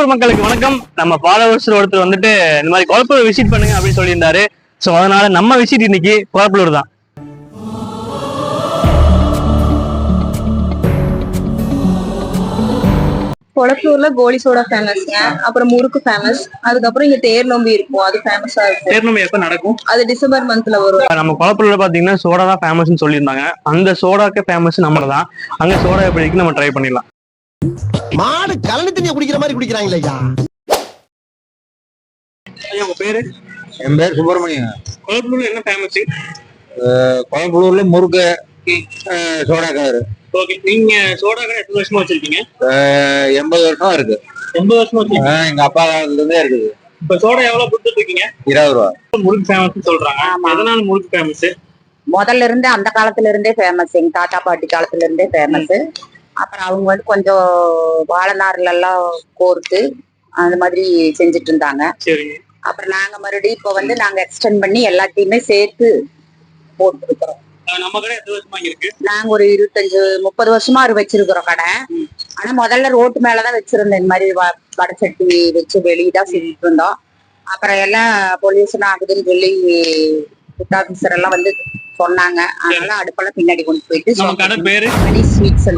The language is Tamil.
கொளப்பூர் மக்களுக்கு வணக்கம். நம்ம ஃபாலோவர்ஸ் ஒருத்தர் வந்துட்டு இந்த மாதிரி கொளப்பூர் விசிட் பண்ணுங்க அப்படின்னு சொல்லியிருந்தாரு. ஸோ அதனால நம்ம விசிட் இன்னைக்கு கொளப்பூர் தான். கொளத்தூர்ல கோலி சோடா ஃபேமஸ்ங்க. அப்புறம் முறுக்கு ஃபேமஸ். அதுக்கப்புறம் இங்க தேர் நோம்பி இருக்கும், அது ஃபேமஸா இருக்கும். தேர் நோம்பி எப்ப நடக்கும்? அது டிசம்பர் மந்த்ல வரும். நம்ம கொளப்பூர்ல பாத்தீங்கன்னா சோடா தான் ஃபேமஸ்னு சொல்லியிருந்தாங்க. அந்த சோடாக்கு ஃபேமஸ் நம்ம தான். அங்க சோடா எப்படி நம்ம ட்ரை பண்ணிடலாம். மாடு கலனி தண்ணியை குடிக்கிற மாதிரி குடிக்கிறாங்களே ஐயா. உங்க பேரு? என் பேர் சுப்பிரமணியம். கொளப்பூர்ல என்ன ஃபேமஸ்? கோயம்புத்தூர்ல முறுக்கு, சோடா காரு. ஓகே, நீங்க சோடா கடை எத்தனை வருஷமா வச்சிருக்கீங்க? 80 வருஷம் இருக்கு. 80 வருஷமா வச்சிருக்கீங்க? எங்க அப்பா காலத்துல இருந்தே இருக்குது. இப்ப சோடா எவ்வளவு கொடுத்துட்டு இருக்கீங்க? 20 ரூபா. முறுக்கு ஃபேமஸ் சொல்றாங்க. எதனால முறுக்கு ஃபேமஸ்? முதல்ல இருந்து அந்த காலத்துல இருந்தே ஃபேமஸ். எங்க தாத்தா பாட்டி காலத்துல இருந்தே ஃபேமஸ். அப்புறம் அவங்க வந்து கொஞ்சம் வாழைநார்ல எல்லாம் கோர்த்து அந்த மாதிரி செஞ்சுட்டு இருந்தாங்க. அப்புறம் நாங்க மறுபடியும் இப்ப வந்து நாங்க எக்ஸ்டெண்ட் பண்ணி எல்லாத்தையுமே சேர்த்து போட்டுருக்கிறோம். நம்ம கடை எத்தனை வருஷமா இருக்கு? நாங்க ஒரு 25-30 வருஷமா வச்சிருக்கிறோம் கடை. ஆனா முதல்ல ரோட்டு மேலதான் வச்சிருந்தோம். இந்த மாதிரி வடச்சட்டி வச்சு வெளியதான் செஞ்சுட்டு இருந்தோம். அப்புறம் எல்லாம் பொல்யூஷன் ஆகுதுன்னு சொல்லி ஆபீசர் எல்லாம் வந்து சொன்னாங்க. அதனால அடுப்பெல்லாம் பின்னாடி கொண்டு போயிட்டு கடை பேரு ஸ்வீட்ஸ்